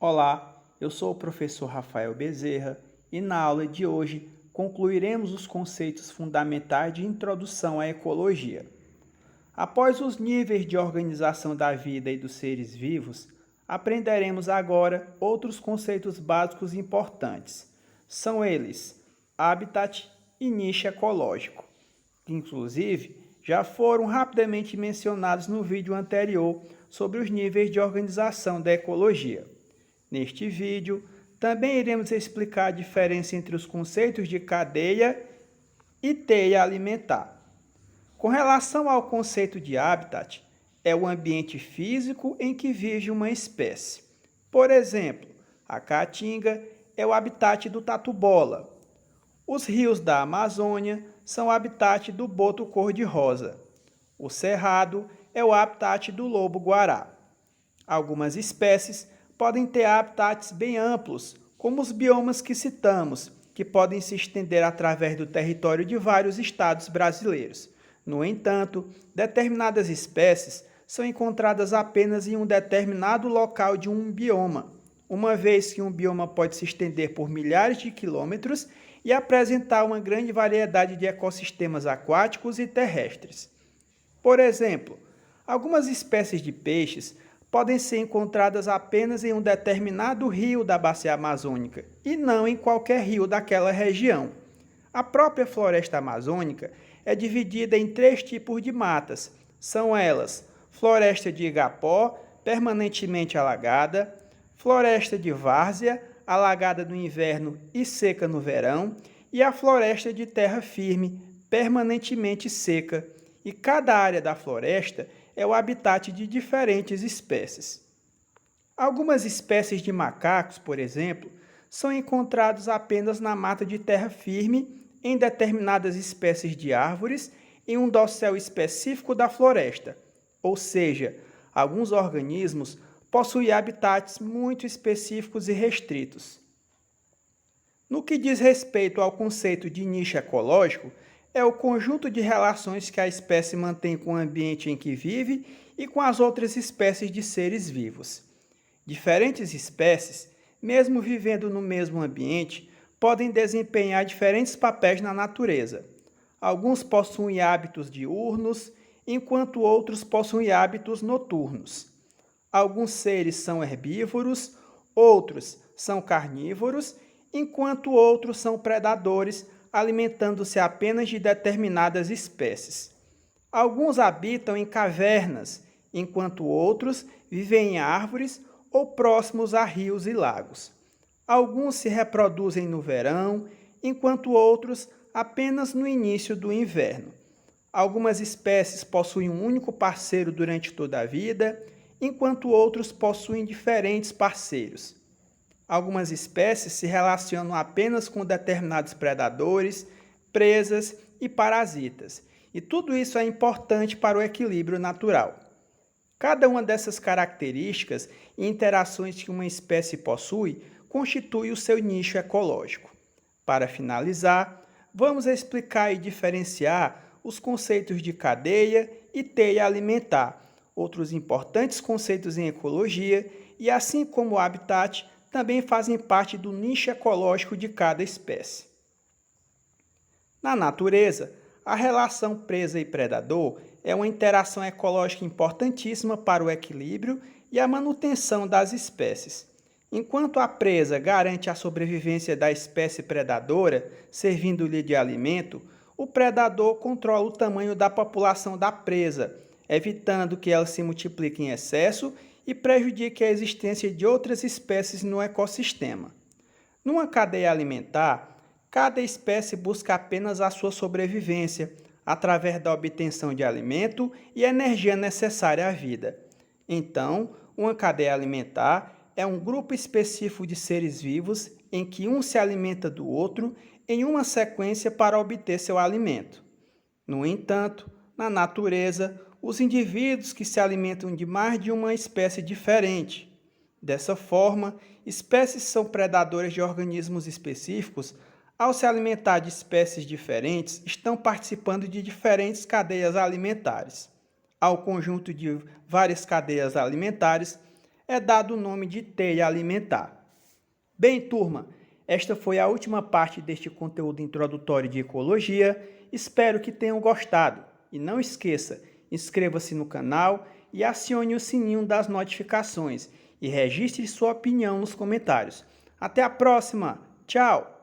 Olá, eu sou o professor Rafael Bezerra e na aula de hoje concluiremos os conceitos fundamentais de introdução à ecologia. Após os níveis de organização da vida e dos seres vivos, aprenderemos agora outros conceitos básicos importantes. São eles habitat e nicho ecológico, que inclusive já foram rapidamente mencionados no vídeo anterior sobre os níveis de organização da ecologia. Neste vídeo, também iremos explicar a diferença entre os conceitos de cadeia e teia alimentar. Com relação ao conceito de habitat, é o ambiente físico em que vive uma espécie. Por exemplo, a caatinga é o habitat do tatu-bola. Os rios da Amazônia são o habitat do boto cor-de-rosa. O cerrado é o habitat do lobo-guará. Algumas espécies podem ter habitats bem amplos, como os biomas que citamos, que podem se estender através do território de vários estados brasileiros. No entanto, determinadas espécies são encontradas apenas em um determinado local de um bioma, uma vez que um bioma pode se estender por milhares de quilômetros e apresentar uma grande variedade de ecossistemas aquáticos e terrestres. Por exemplo, algumas espécies de peixes podem ser encontradas apenas em um determinado rio da bacia amazônica e não em qualquer rio daquela região. A própria floresta amazônica é dividida em 3 tipos de matas. São elas: floresta de igapó, permanentemente alagada; floresta de várzea, alagada no inverno e seca no verão; e a floresta de terra firme, permanentemente seca. E cada área da floresta é o habitat de diferentes espécies. Algumas espécies de macacos, por exemplo, são encontrados apenas na mata de terra firme, em determinadas espécies de árvores, em um dossel específico da floresta. Ou seja, alguns organismos possuem habitats muito específicos e restritos. No que diz respeito ao conceito de nicho ecológico, é o conjunto de relações que a espécie mantém com o ambiente em que vive e com as outras espécies de seres vivos. Diferentes espécies, mesmo vivendo no mesmo ambiente, podem desempenhar diferentes papéis na natureza. Alguns possuem hábitos diurnos, enquanto outros possuem hábitos noturnos. Alguns seres são herbívoros, outros são carnívoros, enquanto outros são predadores, alimentando-se apenas de determinadas espécies. Alguns habitam em cavernas, enquanto outros vivem em árvores ou próximos a rios e lagos. Alguns se reproduzem no verão, enquanto outros apenas no início do inverno. Algumas espécies possuem um único parceiro durante toda a vida, enquanto outros possuem diferentes parceiros. Algumas espécies se relacionam apenas com determinados predadores, presas e parasitas, e tudo isso é importante para o equilíbrio natural. Cada uma dessas características e interações que uma espécie possui constitui o seu nicho ecológico. Para finalizar, vamos explicar e diferenciar os conceitos de cadeia e teia alimentar, outros importantes conceitos em ecologia, e assim como o habitat, também fazem parte do nicho ecológico de cada espécie. Na natureza, a relação presa e predador é uma interação ecológica importantíssima para o equilíbrio e a manutenção das espécies. Enquanto a presa garante a sobrevivência da espécie predadora, servindo-lhe de alimento, o predador controla o tamanho da população da presa, evitando que ela se multiplique em excesso e prejudique a existência de outras espécies no ecossistema. Numa cadeia alimentar, cada espécie busca apenas a sua sobrevivência, através da obtenção de alimento e energia necessária à vida. Então, uma cadeia alimentar é um grupo específico de seres vivos em que um se alimenta do outro em uma sequência para obter seu alimento. No entanto, na natureza, os indivíduos que se alimentam de mais de uma espécie diferente. Dessa forma, espécies são predadoras de organismos específicos. Ao se alimentar de espécies diferentes, estão participando de diferentes cadeias alimentares. Ao conjunto de várias cadeias alimentares, é dado o nome de telha alimentar. Bem, turma, esta foi a última parte deste conteúdo introdutório de ecologia. Espero que tenham gostado. E não esqueça, inscreva-se no canal e acione o sininho das notificações. E registre sua opinião nos comentários. Até a próxima! Tchau!